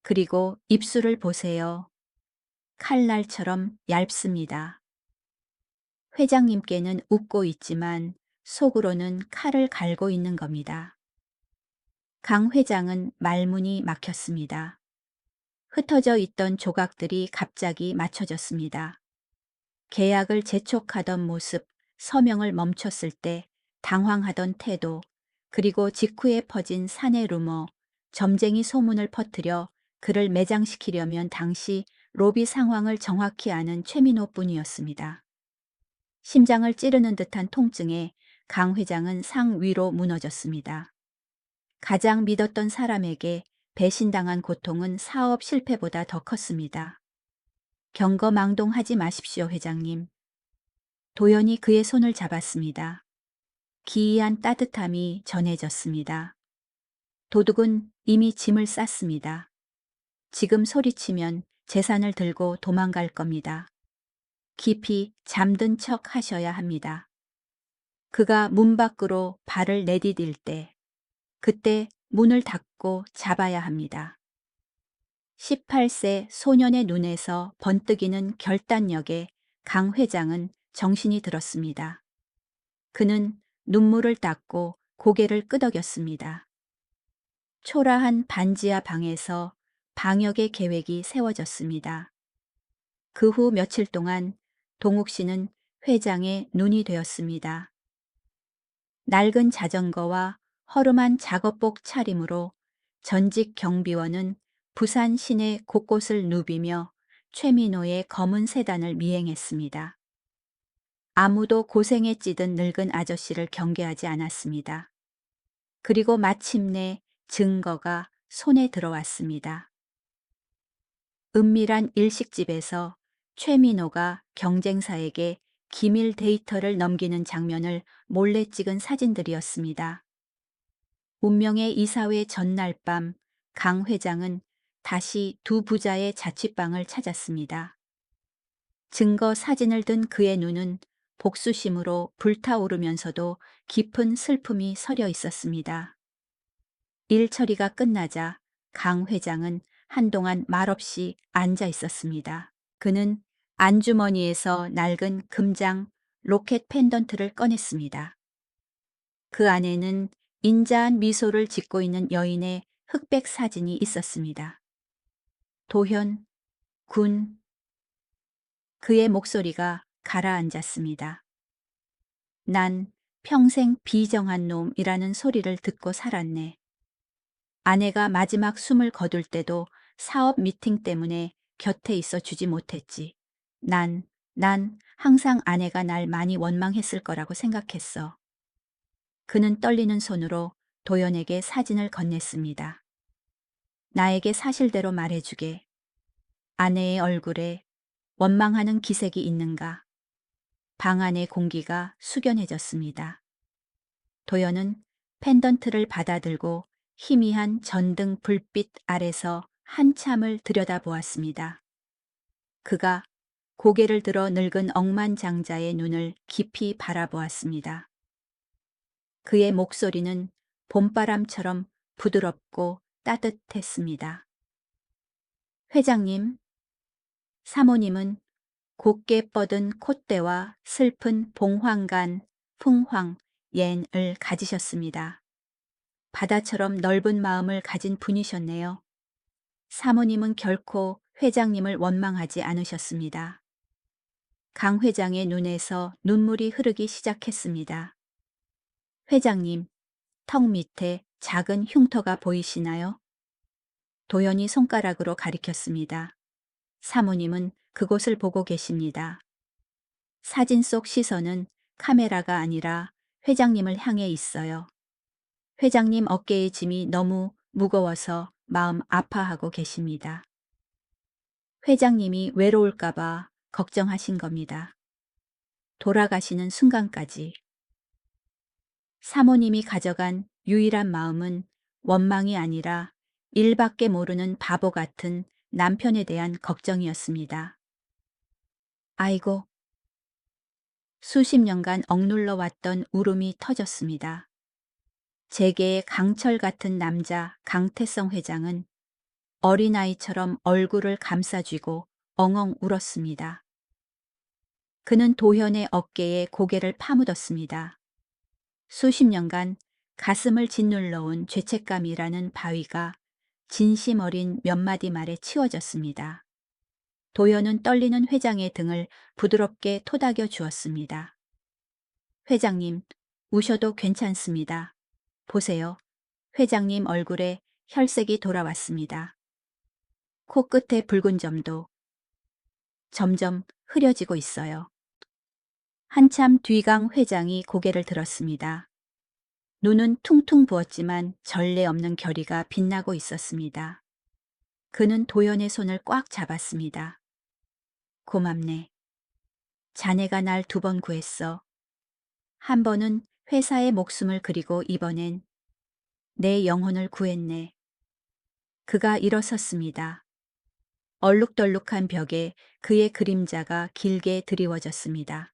그리고 입술을 보세요. 칼날처럼 얇습니다. 회장님께는 웃고 있지만 속으로는 칼을 갈고 있는 겁니다. 강 회장은 말문이 막혔습니다. 흩어져 있던 조각들이 갑자기 맞춰졌습니다. 계약을 재촉하던 모습, 서명을 멈췄을 때 당황하던 태도, 그리고 직후에 퍼진 사내 루머, 점쟁이 소문을 퍼뜨려 그를 매장시키려면 당시 로비 상황을 정확히 아는 최민호뿐이었습니다. 심장을 찌르는 듯한 통증에 강 회장은 상 위로 무너졌습니다. 가장 믿었던 사람에게 배신당한 고통은 사업 실패보다 더 컸습니다. 경거망동하지 마십시오, 회장님. 도연이 그의 손을 잡았습니다. 기이한 따뜻함이 전해졌습니다. 도둑은 이미 짐을 쌌습니다. 지금 소리치면 재산을 들고 도망갈 겁니다. 깊이 잠든 척 하셔야 합니다. 그가 문 밖으로 발을 내디딜 때, 그때 문을 닫고 잡아야 합니다. 18세 소년의 눈에서 번뜩이는 결단력에 강 회장은 정신이 들었습니다. 그는 눈물을 닦고 고개를 끄덕였습니다. 초라한 반지하 방에서 방역의 계획이 세워졌습니다. 그 후 며칠 동안 동욱 씨는 회장의 눈이 되었습니다. 낡은 자전거와 허름한 작업복 차림으로 전직 경비원은 부산 시내 곳곳을 누비며 최민호의 검은 세단을 미행했습니다. 아무도 고생에 찌든 늙은 아저씨를 경계하지 않았습니다. 그리고 마침내 증거가 손에 들어왔습니다. 은밀한 일식집에서 최민호가 경쟁사에게 기밀 데이터를 넘기는 장면을 몰래 찍은 사진들이었습니다. 운명의 이사회 전날 밤 강 회장은 다시 두 부자의 자취방을 찾았습니다. 증거 사진을 든 그의 눈은 복수심으로 불타오르면서도 깊은 슬픔이 서려 있었습니다. 일 처리가 끝나자 강 회장은 한동안 말없이 앉아 있었습니다. 그는 안주머니에서 낡은 금장 로켓 펜던트를 꺼냈습니다. 그 안에는 인자한 미소를 짓고 있는 여인의 흑백 사진이 있었습니다. 도현, 군. 그의 목소리가 가라앉았습니다. 난 평생 비정한 놈이라는 소리를 듣고 살았네. 아내가 마지막 숨을 거둘 때도 사업 미팅 때문에 곁에 있어 주지 못했지. 난 항상 아내가 날 많이 원망했을 거라고 생각했어. 그는 떨리는 손으로 도연에게 사진을 건넸습니다. 나에게 사실대로 말해주게. 아내의 얼굴에 원망하는 기색이 있는가? 방 안의 공기가 숙연해졌습니다. 도연은 펜던트를 받아들고 희미한 전등 불빛 아래서 한참을 들여다보았습니다. 그가 고개를 들어 늙은 억만장자의 눈을 깊이 바라보았습니다. 그의 목소리는 봄바람처럼 부드럽고 따뜻했습니다. 회장님, 사모님은 곱게 뻗은 콧대와 슬픈 봉황간, 풍황, 옌을 가지셨습니다. 바다처럼 넓은 마음을 가진 분이셨네요. 사모님은 결코 회장님을 원망하지 않으셨습니다. 강 회장의 눈에서 눈물이 흐르기 시작했습니다. 회장님, 턱 밑에 작은 흉터가 보이시나요? 도연이 손가락으로 가리켰습니다. 사모님은 그곳을 보고 계십니다. 사진 속 시선은 카메라가 아니라 회장님을 향해 있어요. 회장님 어깨의 짐이 너무 무거워서 마음 아파하고 계십니다. 회장님이 외로울까봐 걱정하신 겁니다. 돌아가시는 순간까지. 사모님이 가져간 유일한 마음은 원망이 아니라 일밖에 모르는 바보 같은 남편에 대한 걱정이었습니다. 아이고, 수십 년간 억눌러 왔던 울음이 터졌습니다. 재계의 강철 같은 남자 강태성 회장은 어린아이처럼 얼굴을 감싸쥐고 엉엉 울었습니다. 그는 도현의 어깨에 고개를 파묻었습니다. 수십 년간 가슴을 짓눌러온 죄책감이라는 바위가 진심 어린 몇 마디 말에 치워졌습니다. 도현은 떨리는 회장의 등을 부드럽게 토닥여 주었습니다. 회장님, 우셔도 괜찮습니다. 보세요. 회장님 얼굴에 혈색이 돌아왔습니다. 코끝의 붉은 점도 점점 흐려지고 있어요. 한참 뒤 강 회장이 고개를 들었습니다. 눈은 퉁퉁 부었지만 전례 없는 결의가 빛나고 있었습니다. 그는 도연의 손을 꽉 잡았습니다. 고맙네. 자네가 날 2번 구했어. 한 번은 회사의 목숨을 그리고 이번엔 내 영혼을 구했네. 그가 일어섰습니다. 얼룩덜룩한 벽에 그의 그림자가 길게 드리워졌습니다.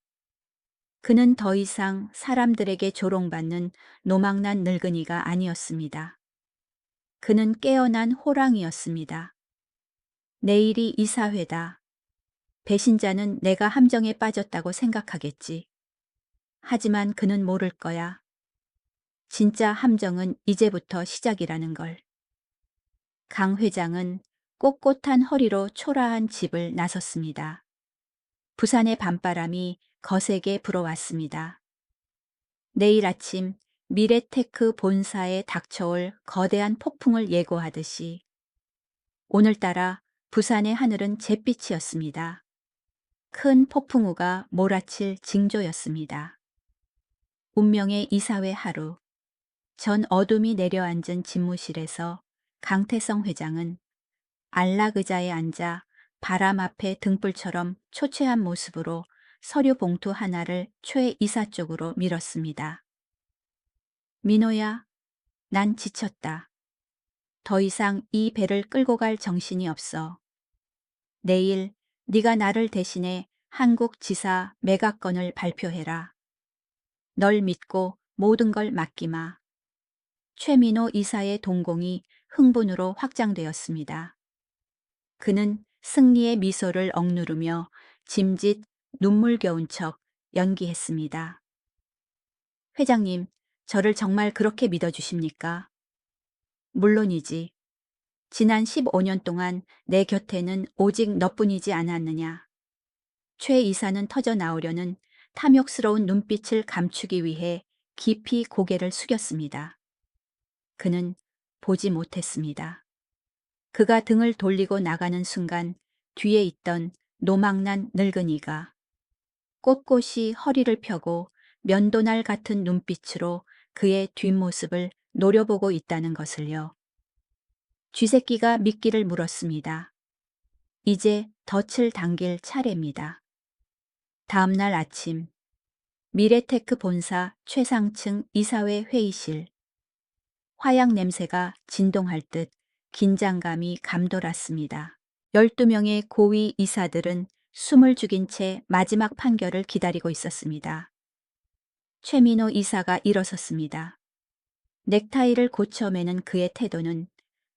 그는 더 이상 사람들에게 조롱받는 노망난 늙은이가 아니었습니다. 그는 깨어난 호랑이였습니다. 내일이 이사회다. 배신자는 내가 함정에 빠졌다고 생각하겠지. 하지만 그는 모를 거야. 진짜 함정은 이제부터 시작이라는 걸. 강 회장은 꼿꼿한 허리로 초라한 집을 나섰습니다. 부산의 밤바람이 거세게 불어왔습니다. 내일 아침 미래테크 본사에 닥쳐올 거대한 폭풍을 예고하듯이 오늘따라 부산의 하늘은 잿빛이었습니다. 큰 폭풍우가 몰아칠 징조였습니다. 운명의 이사회 하루, 전 어둠이 내려앉은 집무실에서 강태성 회장은 안락 의자에 앉아 바람 앞에 등불처럼 초췌한 모습으로 서류 봉투 하나를 최 이사 쪽으로 밀었습니다. 민호야, 난 지쳤다. 더 이상 이 배를 끌고 갈 정신이 없어. 내일 네가 나를 대신해 한국 지사 매각건을 발표해라. 널 믿고 모든 걸 맡기마. 최민호 이사의 동공이 흥분으로 확장되었습니다. 그는 승리의 미소를 억누르며 짐짓 눈물겨운 척 연기했습니다. 회장님, 저를 정말 그렇게 믿어주십니까? 물론이지. 지난 15년 동안 내 곁에는 오직 너뿐이지 않았느냐. 최 이사는 터져 나오려는 탐욕스러운 눈빛을 감추기 위해 깊이 고개를 숙였습니다. 그는 보지 못했습니다. 그가 등을 돌리고 나가는 순간 뒤에 있던 노망난 늙은이가 꼿꼿이 허리를 펴고 면도날 같은 눈빛으로 그의 뒷모습을 노려보고 있다는 것을요. 쥐새끼가 미끼를 물었습니다. 이제 덫을 당길 차례입니다. 다음 날 아침 미래테크 본사 최상층 이사회 회의실. 화약 냄새가 진동할 듯 긴장감이 감돌았습니다. 12명의 고위 이사들은 숨을 죽인 채 마지막 판결을 기다리고 있었습니다. 최민호 이사가 일어섰습니다. 넥타이를 고쳐 매는 그의 태도는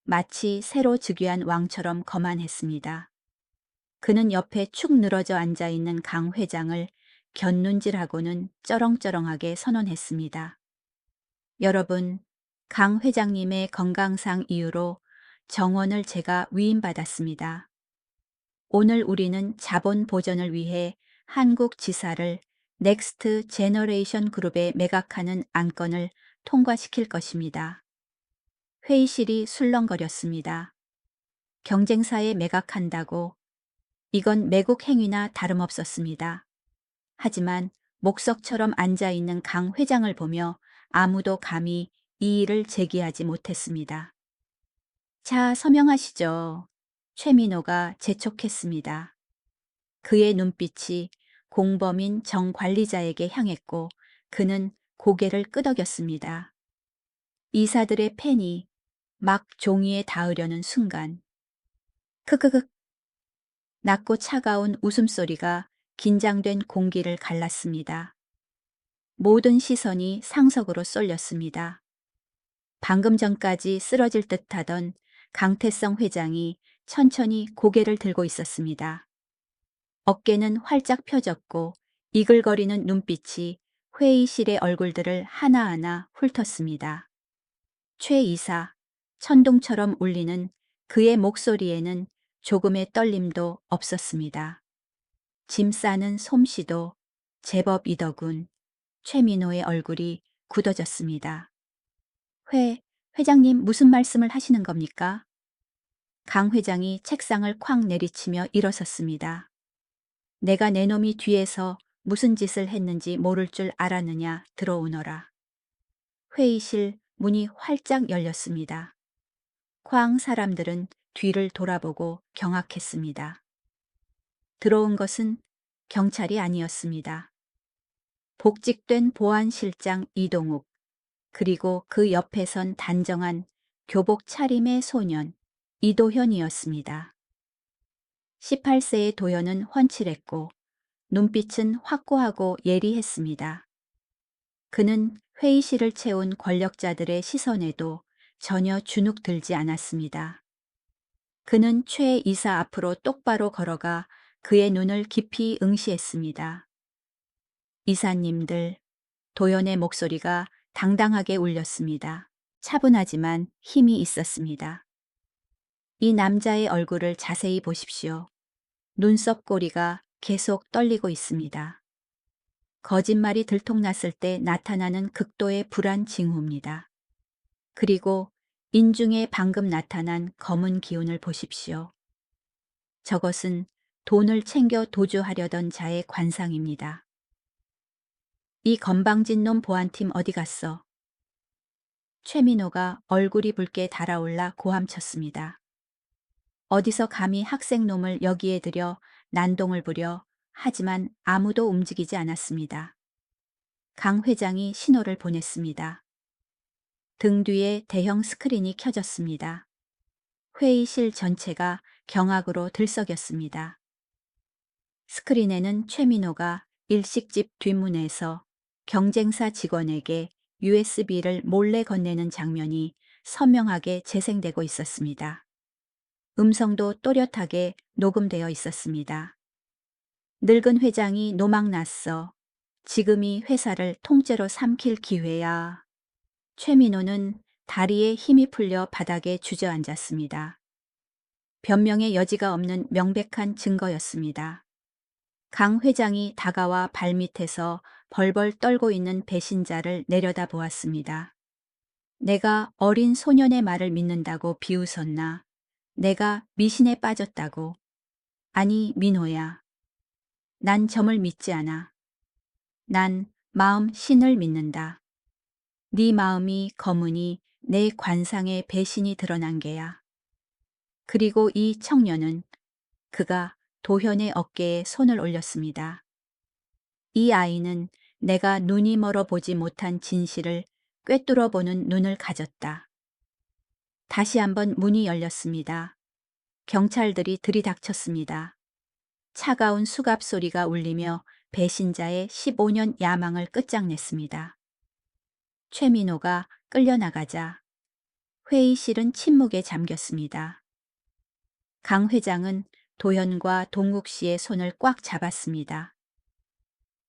마치 새로 즉위한 왕처럼 거만했습니다. 그는 옆에 축 늘어져 앉아있는 강 회장을 곁눈질하고는 쩌렁쩌렁하게 선언했습니다. 여러분, 강 회장님의 건강상 이유로 정원을 제가 위임받았습니다. 오늘 우리는 자본 보전을 위해 한국 지사를 넥스트 제너레이션 그룹에 매각하는 안건을 통과시킬 것입니다. 회의실이 술렁거렸습니다. 경쟁사에 매각한다고 이건 매국 행위나 다름없었습니다. 하지만 목석처럼 앉아있는 강 회장을 보며 아무도 감히 이 일을 제기하지 못했습니다. 자, 서명하시죠. 최민호가 재촉했습니다. 그의 눈빛이 공범인 정 관리자에게 향했고 그는 고개를 끄덕였습니다. 이사들의 펜이 막 종이에 닿으려는 순간 크크크 낮고 차가운 웃음소리가 긴장된 공기를 갈랐습니다. 모든 시선이 상석으로 쏠렸습니다. 방금 전까지 쓰러질 듯하던 강태성 회장이 천천히 고개를 들고 있었습니다. 어깨는 활짝 펴졌고 이글거리는 눈빛이 회의실의 얼굴들을 하나하나 훑었습니다. 최 이사, 천둥처럼 울리는 그의 목소리에는 조금의 떨림도 없었습니다. 짐 싸는 솜씨도 제법이더군. 최민호의 얼굴이 굳어졌습니다. 회장님 무슨 말씀을 하시는 겁니까? 강 회장이 책상을 쾅 내리치며 일어섰습니다. 내가 내 놈이 뒤에서 무슨 짓을 했는지 모를 줄 알았느냐 들어오너라. 회의실 문이 활짝 열렸습니다. 쾅 사람들은 뒤를 돌아보고 경악했습니다. 들어온 것은 경찰이 아니었습니다. 복직된 보안실장 이동욱, 그리고 그 옆에 선 단정한 교복 차림의 소년 이도현이었습니다. 18세의 도현은 훤칠했고 눈빛은 확고하고 예리했습니다. 그는 회의실을 채운 권력자들의 시선에도 전혀 주눅 들지 않았습니다. 그는 최 이사 앞으로 똑바로 걸어가 그의 눈을 깊이 응시했습니다. 이사님들, 도연의 목소리가 당당하게 울렸습니다. 차분하지만 힘이 있었습니다. 이 남자의 얼굴을 자세히 보십시오. 눈썹 꼬리가 계속 떨리고 있습니다. 거짓말이 들통났을 때 나타나는 극도의 불안 징후입니다. 그리고 인중에 방금 나타난 검은 기운을 보십시오. 저것은 돈을 챙겨 도주하려던 자의 관상입니다. 이 건방진 놈 보안팀 어디 갔어? 최민호가 얼굴이 붉게 달아올라 고함쳤습니다. 어디서 감히 학생놈을 여기에 들여 난동을 부려. 하지만 아무도 움직이지 않았습니다. 강 회장이 신호를 보냈습니다. 등 뒤에 대형 스크린이 켜졌습니다. 회의실 전체가 경악으로 들썩였습니다. 스크린에는 최민호가 일식집 뒷문에서 경쟁사 직원에게 USB를 몰래 건네는 장면이 선명하게 재생되고 있었습니다. 음성도 또렷하게 녹음되어 있었습니다. 늙은 회장이 노망났어. 지금이 회사를 통째로 삼킬 기회야. 최민호는 다리에 힘이 풀려 바닥에 주저앉았습니다. 변명의 여지가 없는 명백한 증거였습니다. 강 회장이 다가와 발밑에서 벌벌 떨고 있는 배신자를 내려다 보았습니다. 내가 어린 소년의 말을 믿는다고 비웃었나? 내가 미신에 빠졌다고? 아니, 민호야. 난 점을 믿지 않아. 난 마음 신을 믿는다. 네 마음이 검으니 내 관상에 배신이 드러난 게야. 그리고 이 청년은 그가 도현의 어깨에 손을 올렸습니다. 이 아이는 내가 눈이 멀어 보지 못한 진실을 꿰뚫어 보는 눈을 가졌다. 다시 한번 문이 열렸습니다. 경찰들이 들이닥쳤습니다. 차가운 수갑 소리가 울리며 배신자의 15년 야망을 끝장냈습니다. 최민호가 끌려나가자 회의실은 침묵에 잠겼습니다. 강 회장은 도현과 동국 씨의 손을 꽉 잡았습니다.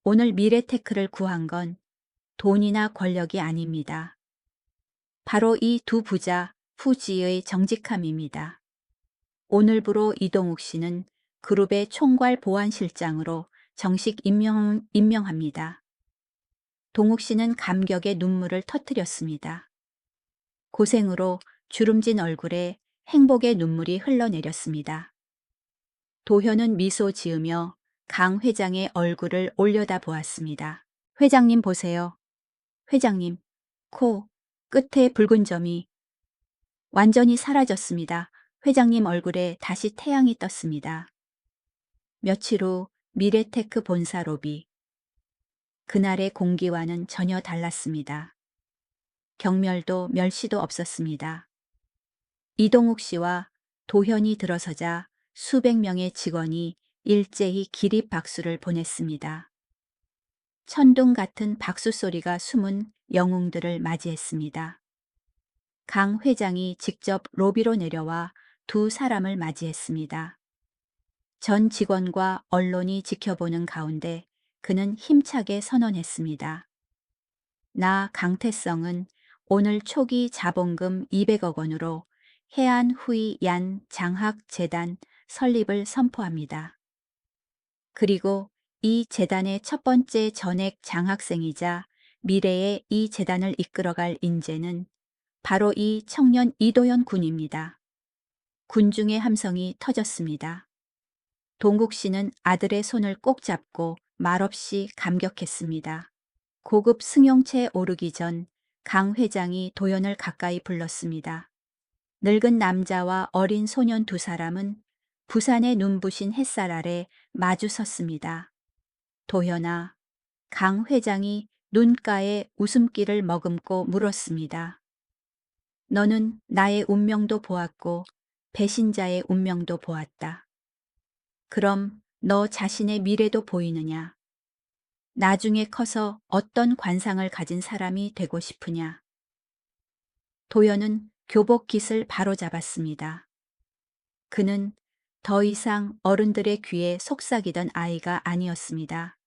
오늘 미래테크를 구한 건 돈이나 권력이 아닙니다. 바로 이 두 부자 후지의 정직함입니다. 오늘부로 이동욱 씨는 그룹의 총괄 보안실장으로 정식 임명합니다. 동욱 씨는 감격의 눈물을 터뜨렸습니다. 고생으로 주름진 얼굴에 행복의 눈물이 흘러내렸습니다. 도현은 미소 지으며 강 회장의 얼굴을 올려다 보았습니다. 회장님 보세요. 회장님, 코, 끝에 붉은 점이 완전히 사라졌습니다. 회장님 얼굴에 다시 태양이 떴습니다. 며칠 후 미래테크 본사 로비. 그날의 공기와는 전혀 달랐습니다. 경멸도 멸시도 없었습니다. 이동욱 씨와 도현이 들어서자 수백 명의 직원이 일제히 기립 박수를 보냈습니다. 천둥 같은 박수 소리가 숨은 영웅들을 맞이했습니다. 강 회장이 직접 로비로 내려와 두 사람을 맞이했습니다. 전 직원과 언론이 지켜보는 가운데 그는 힘차게 선언했습니다. 나 강태성은 오늘 초기 자본금 200억 원으로 해안후이 얀 장학재단 설립을 선포합니다. 그리고 이 재단의 첫 번째 전액 장학생이자 미래의 이 재단을 이끌어갈 인재는 바로 이 청년 이도현 군입니다. 군중의 함성이 터졌습니다. 동국 씨는 아들의 손을 꼭 잡고 말없이 감격했습니다. 고급 승용차에 오르기 전 강 회장이 도연을 가까이 불렀습니다. 늙은 남자와 어린 소년 두 사람은 부산의 눈부신 햇살 아래 마주 섰습니다. 도연아, 강 회장이 눈가에 웃음기를 머금고 물었습니다. 너는 나의 운명도 보았고 배신자의 운명도 보았다. 그럼 너 자신의 미래도 보이느냐? 나중에 커서 어떤 관상을 가진 사람이 되고 싶으냐? 도연은 교복깃을 바로잡았습니다. 그는 더 이상 어른들의 귀에 속삭이던 아이가 아니었습니다.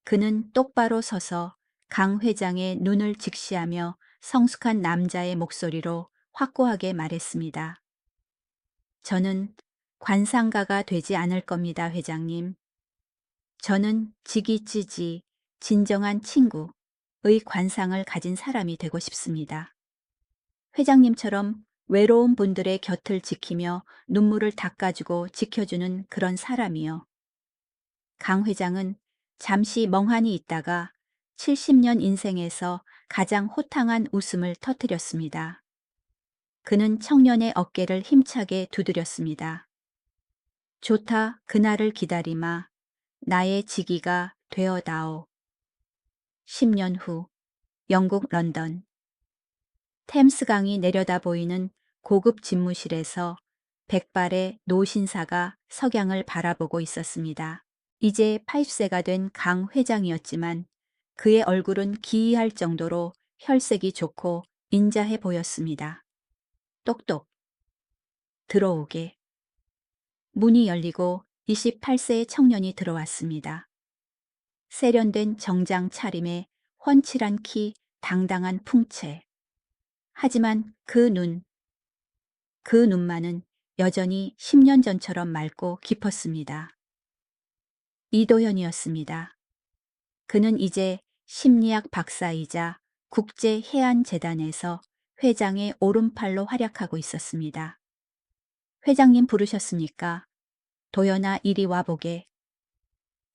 그는 똑바로 서서 강 회장의 눈을 직시하며 성숙한 남자의 목소리로 확고하게 말했습니다. 저는 관상가가 되지 않을 겁니다, 회장님. 저는 지기찌지 진정한 친구의 관상을 가진 사람이 되고 싶습니다. 회장님처럼 외로운 분들의 곁을 지키며 눈물을 닦아주고 지켜주는 그런 사람이요. 강 회장은 잠시 멍하니 있다가 70년 인생에서 가장 호탕한 웃음을 터뜨렸습니다. 그는 청년의 어깨를 힘차게 두드렸습니다. 좋다, 그날을 기다리마. 나의 지기가 되어다오. 10년 후 영국 런던 템스강이 내려다 보이는 고급 집무실에서 백발의 노신사가 석양을 바라보고 있었습니다. 이제 80세가 된 강 회장이었지만 그의 얼굴은 기이할 정도로 혈색이 좋고 인자해 보였습니다. 똑똑. 들어오게. 문이 열리고 28세의 청년이 들어왔습니다. 세련된 정장 차림에 훤칠한 키, 당당한 풍채. 하지만 그 눈만은 여전히 10년 전처럼 맑고 깊었습니다. 이도현이었습니다. 그는 이제 심리학 박사이자 국제해안재단에서 회장의 오른팔로 활약하고 있었습니다. 회장님 부르셨습니까? 도연아, 이리 와보게.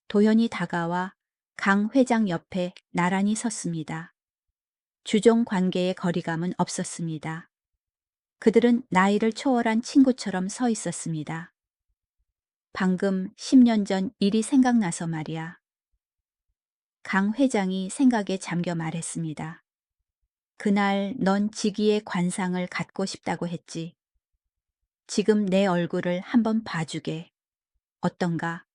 도연이 다가와 강 회장 옆에 나란히 섰습니다. 주종 관계의 거리감은 없었습니다. 그들은 나이를 초월한 친구처럼 서 있었습니다. 방금 10년 전 일이 생각나서 말이야. 강 회장이 생각에 잠겨 말했습니다. 그날 넌 지기의 관상을 갖고 싶다고 했지. 지금 내 얼굴을 한번 봐주게. 어떤가?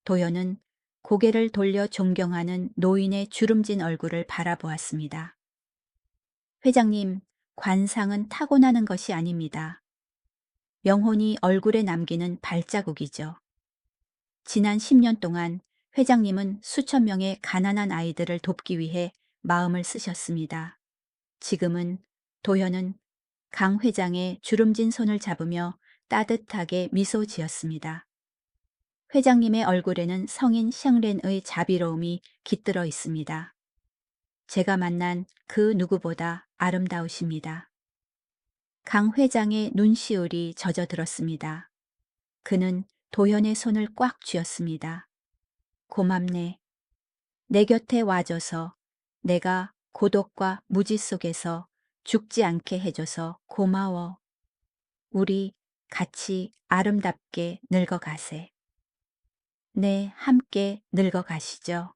도연은 고개를 돌려 존경하는 노인의 주름진 얼굴을 바라보았습니다. 회장님, 관상은 타고나는 것이 아닙니다. 영혼이 얼굴에 남기는 발자국이죠. 지난 10년 동안 회장님은 수천 명의 가난한 아이들을 돕기 위해 마음을 쓰셨습니다. 지금은 도현은 강 회장의 주름진 손을 잡으며 따뜻하게 미소 지었습니다. 회장님의 얼굴에는 성인 샹렌의 자비로움이 깃들어 있습니다. 제가 만난 그 누구보다 아름다우십니다. 강 회장의 눈시울이 젖어들었습니다. 그는 도현의 손을 꽉 쥐었습니다. 고맙네. 내 곁에 와줘서, 내가 고독과 무지 속에서 죽지 않게 해줘서 고마워. 우리 같이 아름답게 늙어가세. 네, 함께 늙어가시죠.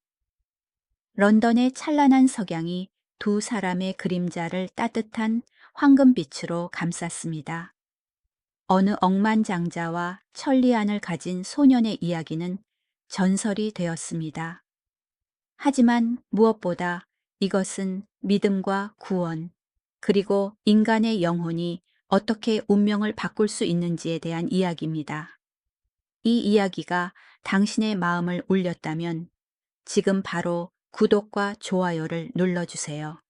런던의 찬란한 석양이 두 사람의 그림자를 따뜻한 황금빛으로 감쌌습니다. 어느 억만장자와 천리안을 가진 소년의 이야기는 전설이 되었습니다. 하지만 무엇보다 이것은 믿음과 구원, 그리고 인간의 영혼이 어떻게 운명을 바꿀 수 있는지에 대한 이야기입니다. 이 이야기가 당신의 마음을 울렸다면 지금 바로 구독과 좋아요를 눌러주세요.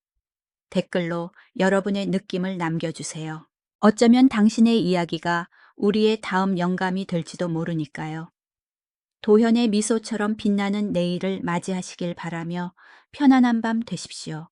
댓글로 여러분의 느낌을 남겨주세요. 어쩌면 당신의 이야기가 우리의 다음 영감이 될지도 모르니까요. 도현의 미소처럼 빛나는 내일을 맞이하시길 바라며 편안한 밤 되십시오.